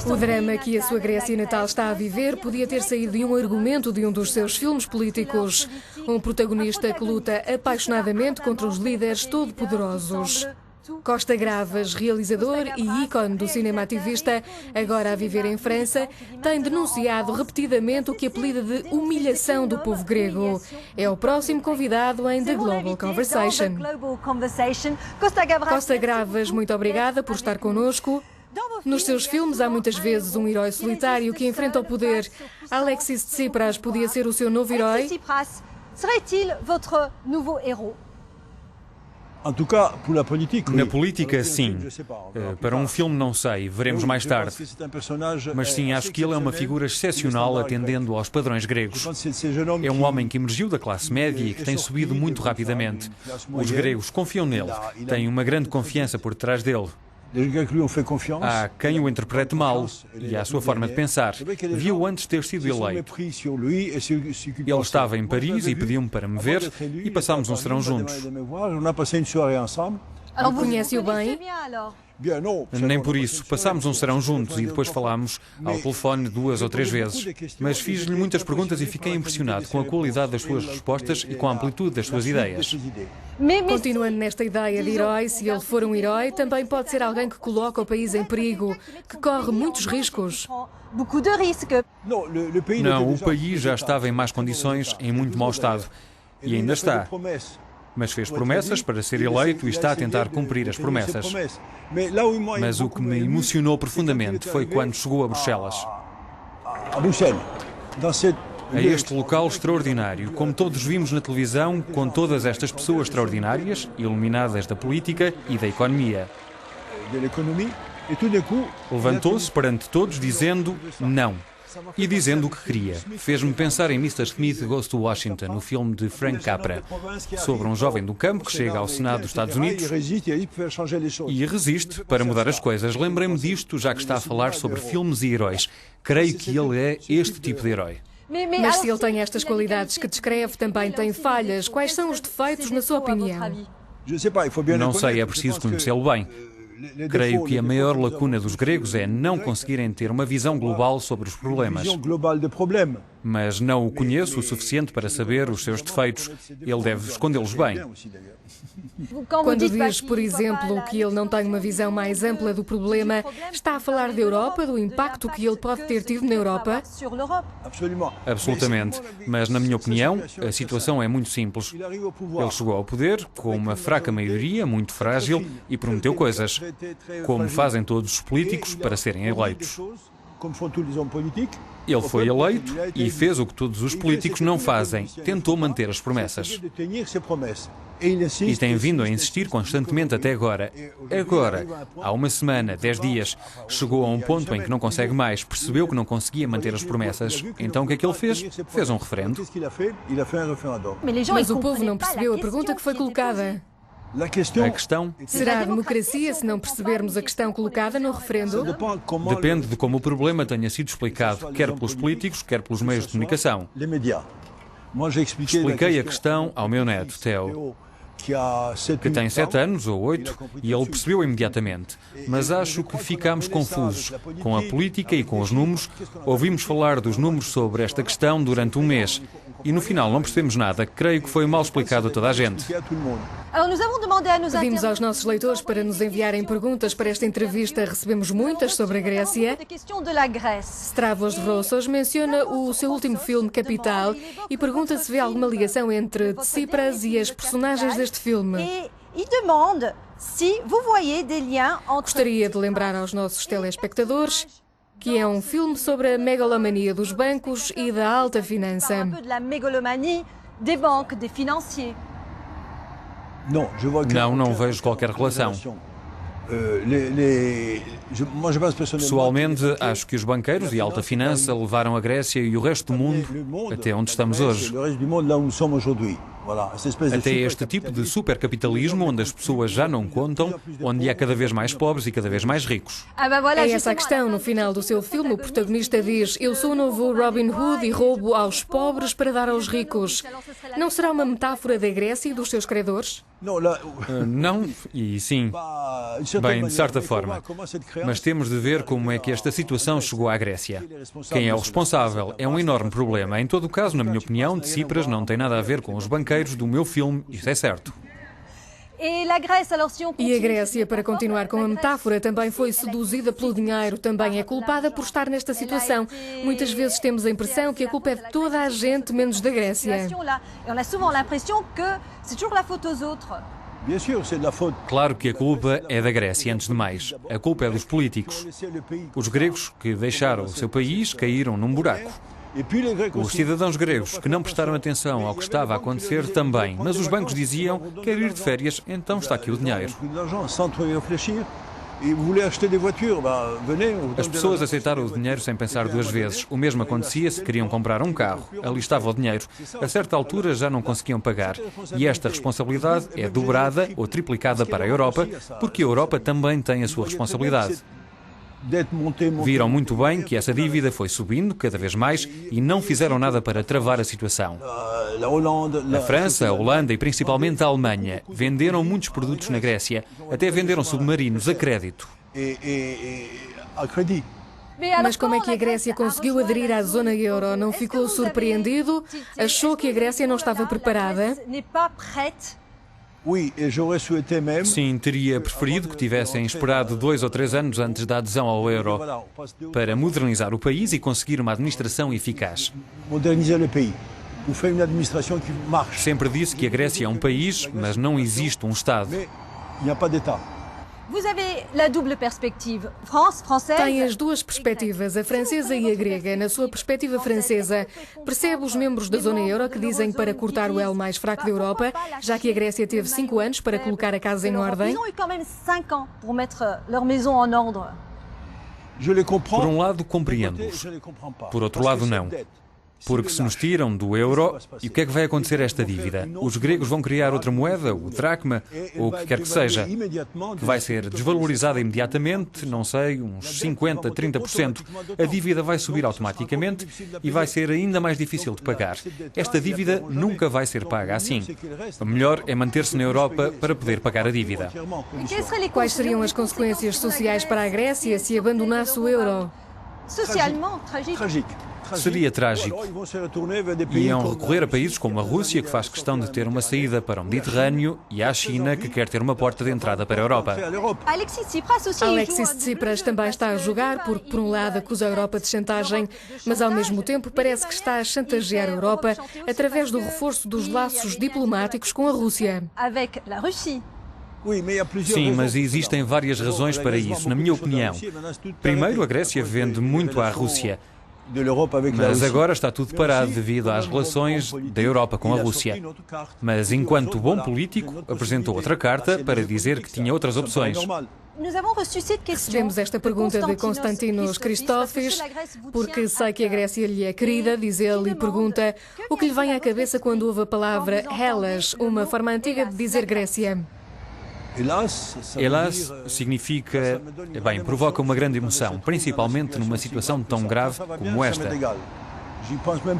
O drama que a sua Grécia natal está a viver podia ter saído de um argumento de um dos seus filmes políticos. Um protagonista que luta apaixonadamente contra os líderes todo-poderosos. Costa Gravas, realizador e ícone do cinema ativista, agora a viver em França, tem denunciado repetidamente o que apelida de humilhação do povo grego. É o próximo convidado em The Global Conversation. Costa Gravas, muito obrigada por estar connosco. Nos seus filmes há muitas vezes um herói solitário que enfrenta o poder. Alexis Tsipras podia ser o seu novo herói? Serait-il votre nouveau héros? Na política, sim. Para um filme, não sei. Veremos mais tarde. Mas sim, acho que ele é uma figura excepcional atendendo aos padrões gregos. É um homem que emergiu da classe média e que tem subido muito rapidamente. Os gregos confiam nele. Têm uma grande confiança por detrás dele. Há quem o interprete mal e à sua forma de pensar. Viu antes de ter sido eleito. Ele estava em Paris e pediu-me para me ver e passámos um serão juntos. Conhece-o bem? Nem por isso. Passámos um serão juntos e depois falámos ao telefone 2 ou 3 vezes. Mas fiz-lhe muitas perguntas e fiquei impressionado com a qualidade das suas respostas e com a amplitude das suas ideias. Continuando nesta ideia de herói, se ele for um herói, também pode ser alguém que coloca o país em perigo, que corre muitos riscos. Não, o país já estava em más condições, em muito mau estado. E ainda está. Mas fez promessas para ser eleito e está a tentar cumprir as promessas. Mas o que me emocionou profundamente foi quando chegou a Bruxelas. A este local extraordinário, como todos vimos na televisão, com todas estas pessoas extraordinárias, iluminadas da política e da economia. Levantou-se perante todos dizendo não. E dizendo o que queria. Fez-me pensar em Mr. Smith Goes to Washington, o filme de Frank Capra, sobre um jovem do campo que chega ao Senado dos Estados Unidos e resiste para mudar as coisas. Lembrei-me disto, já que está a falar sobre filmes e heróis. Creio que ele é este tipo de herói. Mas se ele tem estas qualidades que descreve, também tem falhas. Quais são os defeitos, na sua opinião? Não sei, é preciso conhecê-lo bem. Creio que a maior lacuna dos gregos é não conseguirem ter uma visão global sobre os problemas. Mas não o conheço o suficiente para saber os seus defeitos. Ele deve escondê-los bem. Quando diz, por exemplo, que ele não tem uma visão mais ampla do problema, está a falar da Europa, do impacto que ele pode ter tido na Europa? Absolutamente. Mas, na minha opinião, a situação é muito simples. Ele chegou ao poder com uma fraca maioria, muito frágil, e prometeu coisas, como fazem todos os políticos para serem eleitos. Ele foi eleito e fez o que todos os políticos não fazem. Tentou manter as promessas. E tem vindo a insistir constantemente até agora. Agora, há uma semana, 10 dias, chegou a um ponto em que não consegue mais, percebeu que não conseguia manter as promessas. Então o que é que ele fez? Fez um referendo. Mas o povo não percebeu a pergunta que foi colocada. A questão? Será a democracia se não percebermos a questão colocada no referendo? Depende de como o problema tenha sido explicado, quer pelos políticos, quer pelos meios de comunicação. Expliquei a questão ao meu neto, Theo, que tem 7 anos ou 8, e ele percebeu imediatamente. Mas acho que ficámos confusos com a política e com os números. Ouvimos falar dos números sobre esta questão durante um mês. E no final não percebemos nada. Creio que foi mal explicado a toda a gente. Pedimos aos nossos leitores para nos enviarem perguntas para esta entrevista. Recebemos muitas sobre a Grécia. Stavros Rossos menciona o seu último filme, Capital, e pergunta se vê alguma ligação entre Tsipras e as personagens deste filme. Gostaria de lembrar aos nossos telespectadores que é um filme sobre a megalomania dos bancos e da alta finança. Não vejo qualquer relação. Pessoalmente, acho que os banqueiros e a alta finança levaram a Grécia e o resto do mundo até onde estamos hoje. Até este tipo de supercapitalismo onde as pessoas já não contam, onde há cada vez mais pobres e cada vez mais ricos. É essa a questão. No final do seu filme, o protagonista diz: eu sou o novo Robin Hood e roubo aos pobres para dar aos ricos. Não será uma metáfora da Grécia e dos seus credores? Não e sim. Bem, de certa forma. Mas temos de ver como é que esta situação chegou à Grécia. Quem é o responsável é um enorme problema. Em todo o caso, na minha opinião, Tsipras não tem nada a ver com os banqueiros do meu filme, isso é certo. E a Grécia, para continuar com a metáfora, também foi seduzida pelo dinheiro, também é culpada por estar nesta situação. Muitas vezes temos a impressão que a culpa é de toda a gente, menos da Grécia. Claro que a culpa é da Grécia, antes de mais. A culpa é dos políticos. Os gregos que deixaram o seu país caíram num buraco. Os cidadãos gregos que não prestaram atenção ao que estava a acontecer também, mas os bancos diziam: quero ir de férias, então está aqui o dinheiro. As pessoas aceitaram o dinheiro sem pensar duas vezes. O mesmo acontecia se queriam comprar um carro. Ali estava o dinheiro. A certa altura já não conseguiam pagar. E esta responsabilidade é dobrada ou triplicada para a Europa, porque a Europa também tem a sua responsabilidade. Viram muito bem que essa dívida foi subindo cada vez mais e não fizeram nada para travar a situação. A França, a Holanda e principalmente a Alemanha venderam muitos produtos na Grécia, até venderam submarinos a crédito. Mas como é que a Grécia conseguiu aderir à zona euro? Não ficou surpreendido? Achou que a Grécia não estava preparada? Sim, teria preferido que tivessem esperado 2 ou 3 anos antes da adesão ao euro para modernizar o país e conseguir uma administração eficaz. Sempre disse que a Grécia é um país, mas não existe um Estado. Tem as duas perspectivas, a francesa e a grega. Na sua perspectiva francesa, percebe os membros da zona euro que dizem para cortar o elo mais fraco da Europa, já que a Grécia teve 5 anos para colocar a casa em ordem? Por um lado, compreendo-os. Por outro lado, não. Porque se nos tiram do euro, e o que é que vai acontecer a esta dívida? Os gregos vão criar outra moeda, o dracma, ou o que quer que seja, que vai ser desvalorizada imediatamente, não sei, uns 50%, 30%. A dívida vai subir automaticamente e vai ser ainda mais difícil de pagar. Esta dívida nunca vai ser paga assim. O melhor é manter-se na Europa para poder pagar a dívida. Quais seriam as consequências sociais para a Grécia se abandonasse o euro? Seria trágico. Iam recorrer a países como a Rússia, que faz questão de ter uma saída para o Mediterrâneo, e à China, que quer ter uma porta de entrada para a Europa. Alexis Tsipras também está a jogar, porque por um lado acusa a Europa de chantagem, mas ao mesmo tempo parece que está a chantagear a Europa através do reforço dos laços diplomáticos com a Rússia. Sim, mas existem várias razões para isso, na minha opinião. Primeiro, a Grécia vende muito à Rússia. Mas agora está tudo parado devido às relações da Europa com a Rússia. Mas enquanto bom político, apresentou outra carta para dizer que tinha outras opções. Recebemos esta pergunta de Konstantinos Christofis, porque sei que a Grécia lhe é querida, diz ele, e pergunta o que lhe vem à cabeça quando ouve a palavra Hellas, uma forma antiga de dizer Grécia. Hélas significa, bem, provoca uma grande emoção, principalmente numa situação tão grave como esta.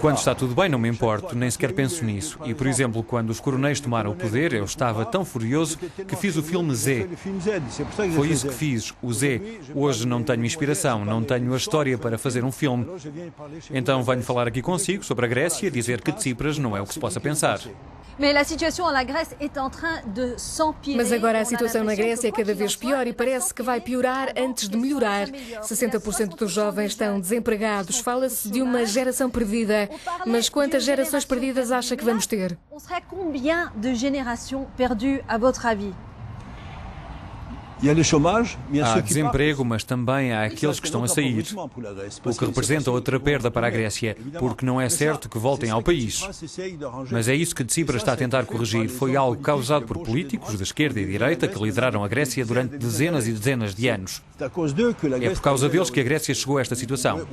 Quando está tudo bem, não me importo, nem sequer penso nisso. E, por exemplo, quando os coronéis tomaram o poder, eu estava tão furioso que fiz o filme Z. Foi isso que fiz, o Z. Hoje não tenho inspiração, não tenho a história para fazer um filme. Então venho falar aqui consigo sobre a Grécia e dizer que Tsipras não é o que se possa pensar. Mas agora a situação na Grécia é cada vez pior e parece que vai piorar antes de melhorar. 60% dos jovens estão desempregados. Fala-se de uma geração perdida. Mas quantas gerações perdidas acha que vamos ter? Há desemprego, mas também há aqueles que estão a sair, o que representa outra perda para a Grécia, porque não é certo que voltem ao país. Mas é isso que Tsipras está a tentar corrigir. Foi algo causado por políticos de esquerda e direita que lideraram a Grécia durante dezenas e dezenas de anos. É por causa deles que a Grécia chegou a esta situação.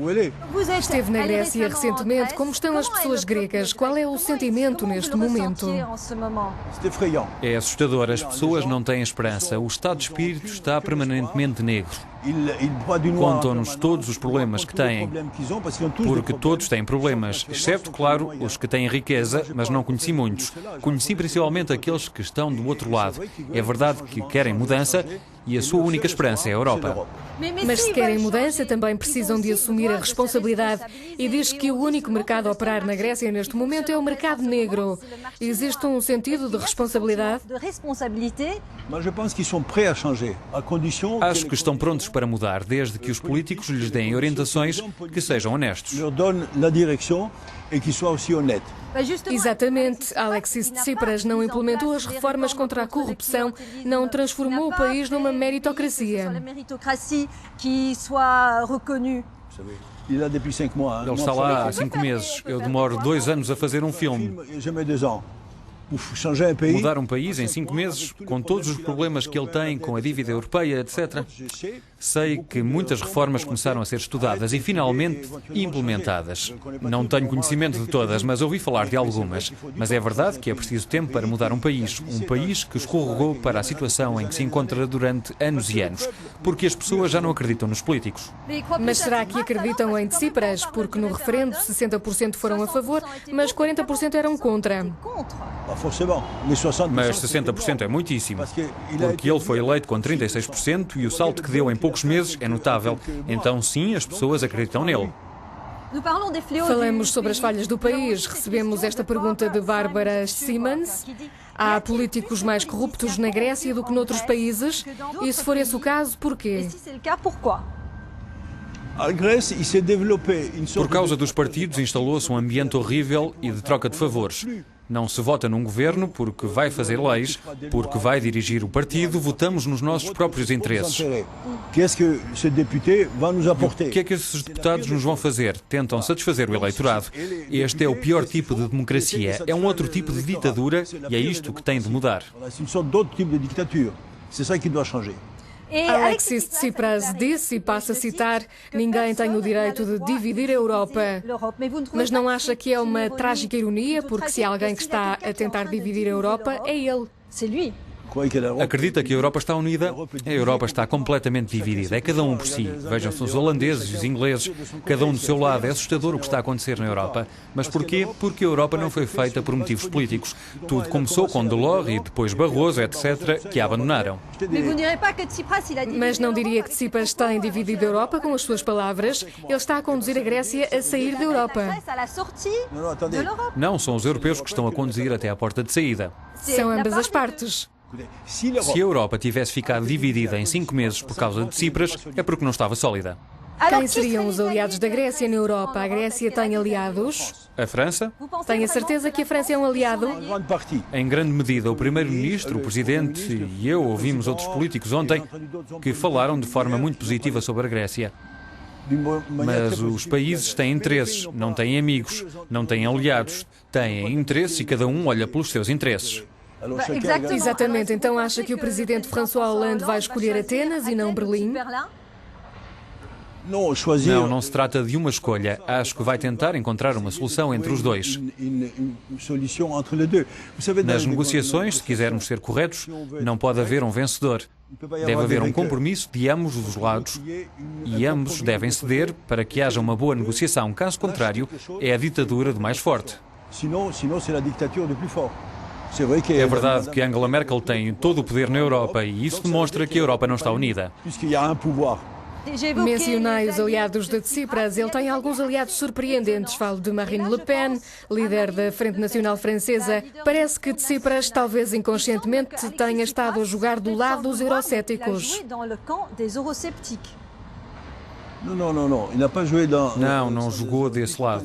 Esteve na Grécia recentemente. Como estão as pessoas gregas? Qual é o sentimento neste momento? É assustador. As pessoas não têm esperança. O estado de espírito espírito está permanentemente negro. Contam-nos todos os problemas que têm, porque todos têm problemas, exceto, claro, os que têm riqueza, mas não conheci muitos. Conheci principalmente aqueles que estão do outro lado. É verdade que querem mudança e a sua única esperança é a Europa. Mas se querem mudança, também precisam de assumir a responsabilidade. E diz que o único mercado a operar na Grécia neste momento é o mercado negro. Existe um sentido de responsabilidade? Acho que estão prontos para mudar, desde que os políticos lhes deem orientações que sejam honestos. Exatamente. Alexis Tsipras não implementou as reformas contra a corrupção, não transformou o país numa meritocracia. Ele está lá há 5 meses. Eu demoro 2 anos a fazer um filme. Mudar um país em 5 meses, com todos os problemas que ele tem, com a dívida europeia, etc. Sei que muitas reformas começaram a ser estudadas e finalmente implementadas. Não tenho conhecimento de todas, mas ouvi falar de algumas. Mas é verdade que é preciso tempo para mudar um país que escorregou para a situação em que se encontra durante anos e anos, porque as pessoas já não acreditam nos políticos. Mas será que acreditam em Tsipras? Porque no referendo 60% foram a favor, mas 40% eram contra. Mas 60% é muitíssimo, porque ele foi eleito com 36% e o salto que deu em poucos meses é notável. Então sim, as pessoas acreditam nele. Falamos sobre as falhas do país. Recebemos esta pergunta de Bárbara Simons. Há políticos mais corruptos na Grécia do que noutros países? E se for esse o caso, porquê? Por causa dos partidos, instalou-se um ambiente horrível e de troca de favores. Não se vota num governo porque vai fazer leis, porque vai dirigir o partido, votamos nos nossos próprios interesses. O que é que esses deputados nos vão fazer? Tentam satisfazer o eleitorado. Este é o pior tipo de democracia. É um outro tipo de ditadura e é isto que tem de mudar. Alexis Tsipras disse, e passo a citar, ninguém tem o direito de dividir a Europa. Mas não acha que é uma trágica ironia, porque se há alguém que está a tentar dividir a Europa, é ele. Acredita que a Europa está unida? A Europa está completamente dividida. É cada um por si. Vejam-se os holandeses e os ingleses, cada um do seu lado. É assustador o que está a acontecer na Europa. Mas porquê? Porque a Europa não foi feita por motivos políticos. Tudo começou com Delors e depois Barroso, etc., que a abandonaram. Mas não diria que Tsipras tem dividido a Europa com as suas palavras? Ele está a conduzir a Grécia a sair da Europa. Não, são os europeus que estão a conduzir até à porta de saída. São ambas as partes. Se a Europa tivesse ficado dividida em 5 meses por causa de Tsipras, é porque não estava sólida. Quem seriam os aliados da Grécia na Europa? A Grécia tem aliados? A França? Tem a certeza que a França é um aliado? Em grande medida, o Primeiro-Ministro, o Presidente e eu ouvimos outros políticos ontem que falaram de forma muito positiva sobre a Grécia. Mas os países têm interesses, não têm amigos, não têm aliados, têm interesses e cada um olha pelos seus interesses. Exatamente. Então acha que o presidente François Hollande vai escolher Atenas e não Berlim? Não se trata de uma escolha. Acho que vai tentar encontrar uma solução entre os dois. Nas negociações, se quisermos ser corretos, não pode haver um vencedor. Deve haver um compromisso de ambos os lados e ambos devem ceder para que haja uma boa negociação. Caso contrário, é a ditadura do mais forte. É verdade que Angela Merkel tem todo o poder na Europa e isso demonstra que a Europa não está unida. Mencionei os aliados de Tsipras. Ele tem alguns aliados surpreendentes. Falo de Marine Le Pen, líder da Frente Nacional Francesa. Parece que Tsipras, talvez inconscientemente, tenha estado a jogar do lado dos eurocéticos. Não jogou desse lado.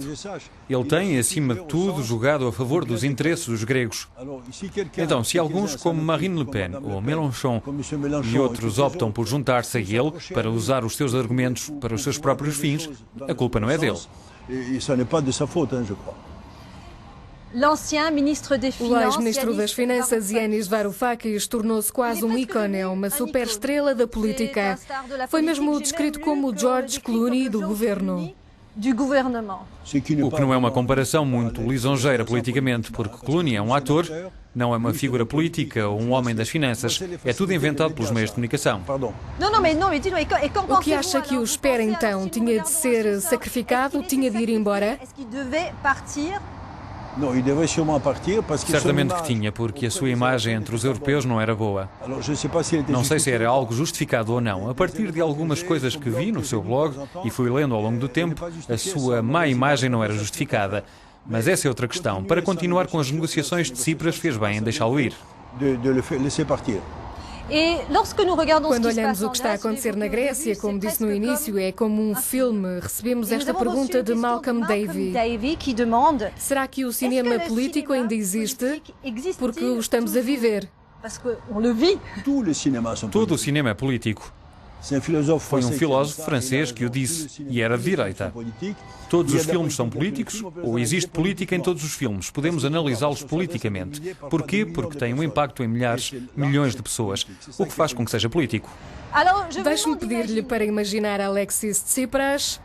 Ele tem, acima de tudo, jogado a favor dos interesses dos gregos. Então, se alguns, como Marine Le Pen ou Mélenchon e outros optam por juntar-se a ele para usar os seus argumentos para os seus próprios fins, a culpa não é dele. O ex-ministro das Finanças, Yanis Varoufakis, tornou-se quase um ícone, uma superestrela da política. Foi mesmo descrito como o George Clooney do governo. du gouvernement. O que não é uma comparação muito lisonjeira politicamente, porque Clooney é um ator, não é uma figura política ou um homem das finanças. É tudo inventado pelos meios de comunicação. O que acha que o espera então? Tinha de ser sacrificado? Tinha de ir embora? Certamente que tinha, porque a sua imagem entre os europeus não era boa. Não sei se era algo justificado ou não. A partir de algumas coisas que vi no seu blog e fui lendo ao longo do tempo, a sua má imagem não era justificada. Mas essa é outra questão. Para continuar com as negociações de Tsipras, fez bem em deixá-lo ir. Quando olhamos o que está a acontecer na Grécia, como disse no início, é como um filme. Recebemos esta pergunta de Malcolm Davey. Será que o cinema político ainda existe? Porque o estamos a viver. Todo o cinema é político. Foi um filósofo francês que o disse, e era de direita. Todos os filmes são políticos, ou existe política em todos os filmes. Podemos analisá-los politicamente. Porquê? Porque têm um impacto em milhares, milhões de pessoas, o que faz com que seja político. Deixe-me pedir-lhe para imaginar Alexis Tsipras,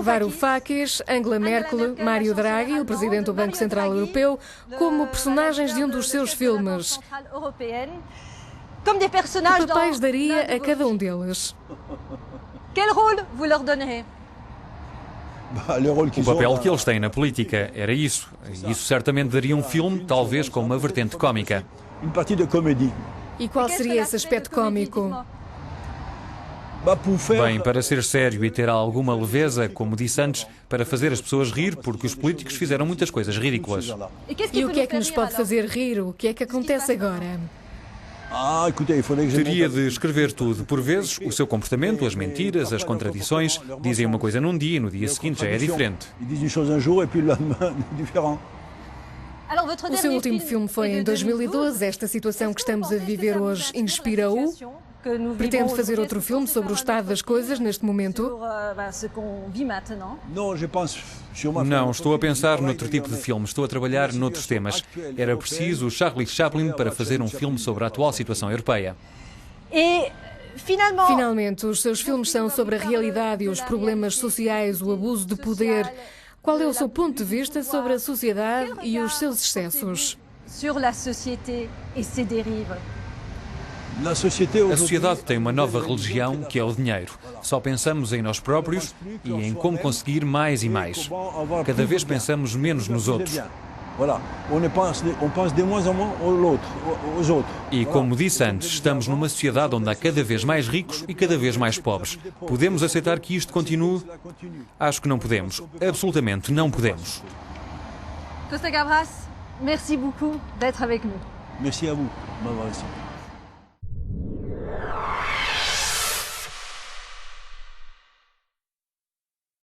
Varoufakis, Angela Merkel, Mário Draghi, o presidente do Banco Central Europeu, como personagens de um dos seus filmes. Que papéis daria a cada um deles? O papel que eles têm na política era isso. Isso certamente daria um filme, talvez com uma vertente cómica. E qual seria esse aspecto cómico? Bem, para ser sério e ter alguma leveza, como disse antes, para fazer as pessoas rir, porque os políticos fizeram muitas coisas ridículas. E o que é que nos pode fazer rir? O que é que acontece agora? Teria de escrever tudo. Por vezes, o seu comportamento, as mentiras, as contradições, dizem uma coisa num dia e no dia seguinte já é diferente. O seu último filme foi em 2012. Esta situação que estamos a viver hoje inspira-o? Pretende fazer outro filme sobre o estado das coisas neste momento? Não, estou a pensar noutro tipo de filme. Estou a trabalhar noutros temas. Era preciso Charlie Chaplin para fazer um filme sobre a atual situação europeia. Finalmente, os seus filmes são sobre a realidade e os problemas sociais, o abuso de poder. Qual é o seu ponto de vista sobre a sociedade e os seus excessos? A sociedade tem uma nova religião, que é o dinheiro. Só pensamos em nós próprios e em como conseguir mais e mais. Cada vez pensamos menos nos outros. E como disse antes, estamos numa sociedade onde há cada vez mais ricos e cada vez mais pobres. Podemos aceitar que isto continue? Acho que não podemos. Absolutamente não podemos. Costa Gavras, merci beaucoup d'être avec nous. Merci à vous.